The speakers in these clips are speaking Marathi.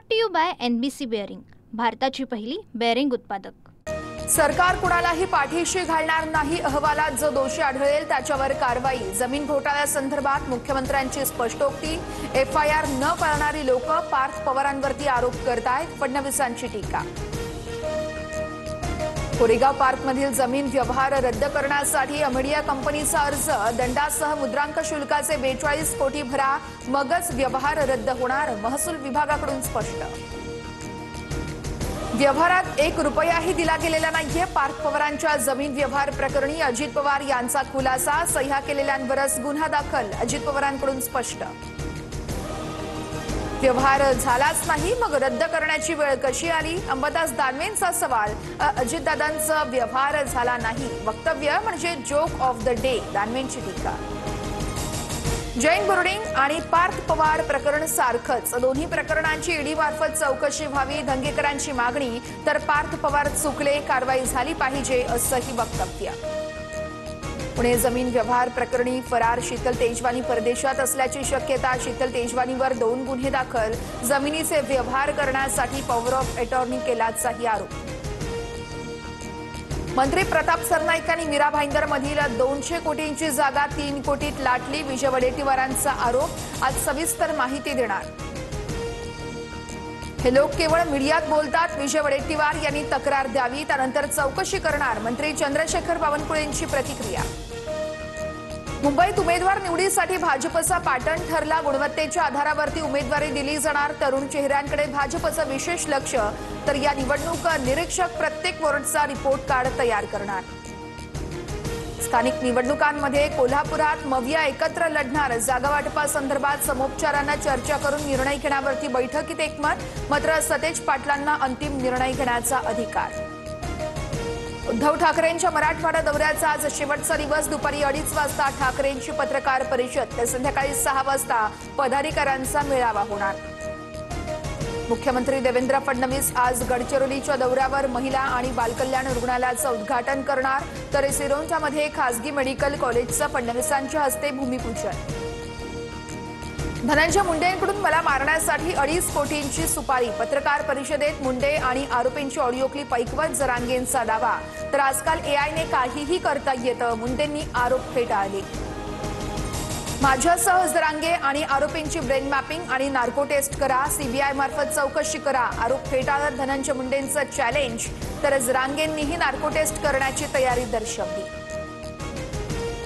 Brought to you by NBC bearing, भारताची पहिली बेअरिंग उत्पादक। सरकार कुणालाही पाठीशी घालणार नाही, अहवालात जो दोषी आढळेल त्याच्यावर कारवाई। जमीन घोटाळ्यासंदर्भात मुख्यमंत्र्यांची स्पष्टोक्ती। FIR न करणारी लोक पार्थ पवारांवरती आरोप करतायत, फडणवीसांची टीका। कोरेगाव पार्कमधील जमीन व्यवहार रद्द करण्यासाठी अमेडिया कंपनीचा अर्ज, दंडासह मुद्रांक शुल्काचे 42 कोटी भरा, मगच व्यवहार रद्द होणार, महसूल विभागाकडून स्पष्ट। व्यवहारात 1 रुपयाही दिला गेलेला नाहीये। पार्थ पवारांच्या जमीन व्यवहार प्रकरणी अजित पवार यांचा खुलासा, सह्या केलेल्यांवरच गुन्हा दाखल, अजित पवारांकडून स्पष्ट। व्यवहार झालाच नाही, मग रद्द करण्याची वेळ कशी आली? अंबादास दानवेंचा सवाल। अजितदादांचा व्यवहार झाला नाही, वक्तव्य म्हणजे जोक ऑफ द डे, दानवेंची टीका। जैन बोर्डिंग आणि पार्थ पवार प्रकरण सारखंच, दोन्ही प्रकरणांची ईडी मार्फत चौकशी व्हावी, धंगेकरांची मागणी। तर पार्थ पवार चुकले, कारवाई झाली पाहिजे, असंही वक्तव्य। पुणे जमीन व्यवहार प्रकरणी फरार शीतल तेजवानी परदेशात असल्याची शक्यता, शीतल तेजवानीवर 2 गुन्हे दाखल, जमिनीचे व्यवहार करण्यासाठी पॉवर ऑफ अटॉर्नी केल्याचाही आरोप। मंत्री प्रताप सरनाईक यांनी मीरा भाईंदरमधील 200 कोटींची जागा 3 कोटीत लाटली, विजय वडेट्टीवारांचा आरोप। आज सविस्तर माहिती देणार। हे लोक केवळ मीडियात बोलतात, विजय वडेट्टीवार यांनी तक्रार द्यावी, त्यानंतर चौकशी करणार, मंत्री चंद्रशेखर बावनकुळेंची प्रतिक्रिया। मुंबईत उमेदवार निवडीसाठी भाजपचा पॅटर्न ठरला, गुणवत्तेच्या आधारावरती उमेदवारी दिली जाणार, तरुण चेहऱ्यांकडे भाजपचं विशेष लक्ष। तर या निवडणूक निरीक्षक प्रत्येक वॉर्डचा रिपोर्ट कार्ड तयार करणार। स्थानिक निवडणुकांमध्ये कोल्हापुरात मविया एकत्र लढणार, जागा वाटपासंदर्भात समोपचारांना चर्चा करून निर्णय घेण्यावरती बैठकीत एकमत, मात्र सतेज पाटलांना अंतिम निर्णय घेण्याचा अधिकार। उद्धव ठाकरेंच्या मराठवाडा दौऱ्याचा आज शेवटचा दिवस, दुपारी 2:30 वाजता ठाकरेंची पत्रकार परिषद, तर संध्याकाळी 6 वाजता पदाधिकाऱ्यांचा मेळावा होणार। मुख्यमंत्री देवेंद्र फडणवीस आज गडचिरोलीच्या दौऱ्यावर, महिला आणि बालकल्याण रुग्णालयाचं उद्घाटन करणार, तर सिरोंचामध्ये खासगी मेडिकल कॉलेजचं फडणवीसांच्या हस्ते भूमिपूजन। धनंजय मुंडेंकडून मला मारण्यासाठी 2.5 कोटींची सुपारी, पत्रकार परिषदेत मुंडे आणि आरोपींची ऑडिओ क्लिप ऐकवत जरांगेंचा दावा। तर आजकाल AIने काहीही करता येतं, मुंडेंनी आरोप फेटाळले। माझ्यासह जरांगे आणि आरोपींची ब्रेन मॅपिंग आणि नार्को टेस्ट करा, CBI मार्फत चौकशी करा, आरोप फेटाळत धनंजय मुंडेंचं चॅलेंज। तर जरांगेंनीही नार्को टेस्ट करण्याची तयारी दर्शवली।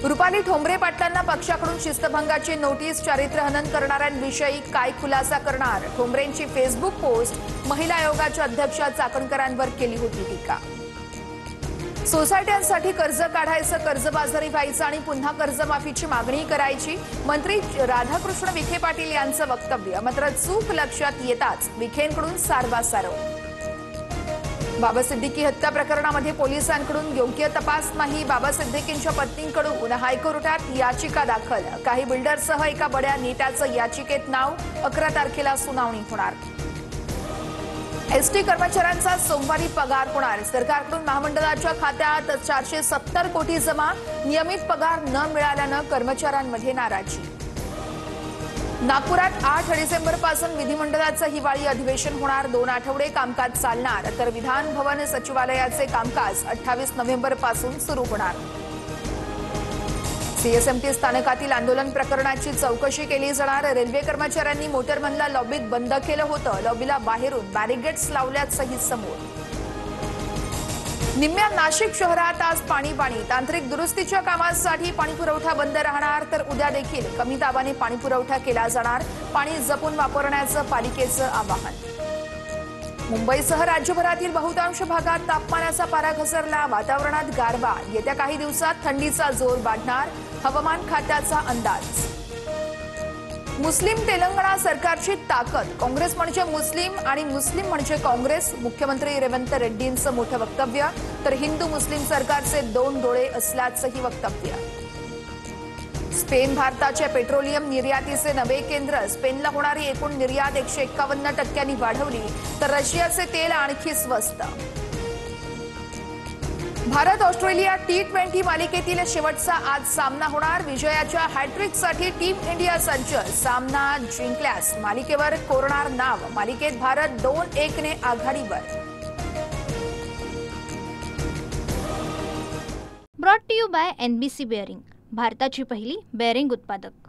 रुपाली ठोंबरे पाटलांना पक्षाकडून शिस्तभंगाची नोटीस, चारित्र्यहनन करणाऱ्यांविषयी काय खुलासा करणार? ठोंबरेंची फेसबुक पोस्ट, महिला आयोगाच्या अध्यक्षा चाकणकरांवर केली होती टीका। सोसायट्यांसाठी कर्ज काढायचं, कर्जबाजारी व्हायचं आणि पुन्हा कर्जमाफीची मागणी करायची, मंत्री राधाकृष्ण विखे पाटील यांचं वक्तव्य, मात्र चूक लक्षात येताच विखेंकडून सारवासारव। बाबा सिद्दीकी हत्या प्रकरणामध्ये पोलिसांकडून योग्य तपास नाही, बाबा सिद्दीकींच्या पत्नींकडून हायकोर्टात याचिका दाखल, काही बिल्डरसह एका बड्या नेत्याचं याचिकेत नाव, 11 तारखेला सुनावणी होणार। ST कर्मचाऱ्यांचा सोमवारी पगार होणार, सरकारकडून महामंडळाच्या खात्यात 470 कोटी जमा, नियमित पगार न मिळाल्यानं कर्मचाऱ्यांमध्ये नाराजी। नागपुरात 8 डिसेंबरपासून विधिमंडळाचं हिवाळी अधिवेशन होणार, 2 आठवडे कामकाज चालणार, तर विधान भवन सचिवालयाचे कामकाज 28 नोव्हेंबरपासून सुरू होणार। CSMT स्थानकातील आंदोलन प्रकरणाची चौकशी केली जाणार, रेल्वे कर्मचाऱ्यांनी मोटरमनला लॉबीत बंद केलं होतं, लॉबीला बाहेरून बॅरिगेड्स लावल्याचंही समोर। निम्म्या नाशिक शहरात आज पाणी, तांत्रिक दुरुस्तीच्या कामासाठी पाणीपुरवठा बंद राहणार, तर उद्या देखील कमी दाबाने पाणीपुरवठा केला जाणार, पाणी जपून वापरण्याचं पालिकेचं आवाहन। मुंबईसह राज्यभरातील बहुतांश भागात तापमानाचा पारा घसरला, वातावरणात गारवा, येत्या काही दिवसात थंडीचा जोर वाढणार, हवामान खात्याचा अंदाज। मुस्लिम तेलंगणा सरकारची ताकद, काँग्रेस म्हणजे मुस्लिम आणि मुस्लिम म्हणजे काँग्रेस, मुख्यमंत्री रेवंत रेड्डींचं मोठं वक्तव्य, तर हिंदू मुस्लिम सरकारचे 2 डोळे असल्याचंही वक्तव्य। स्पेन भारताच्या पेट्रोलियम निर्यातीचे नवे केंद्र, स्पेनला होणारी एकूण निर्यात 151% वाढवली, तर रशियाचे तेल आणखी स्वस्त। भारत ऑस्ट्रेलिया T20 मालिकेतील शेवटचा आज सामना होणार। विजयाच्या हॅट्रिकसाठी टीम इंडिया सज्ज। सामना जिंकल्यास मालिकेवर कोरणार नाव। मालिकेत भारत 2-1 ने आघाडीवर। Brought to you by NBC bearing, भारताची पहिली बेअरिंग उत्पादक।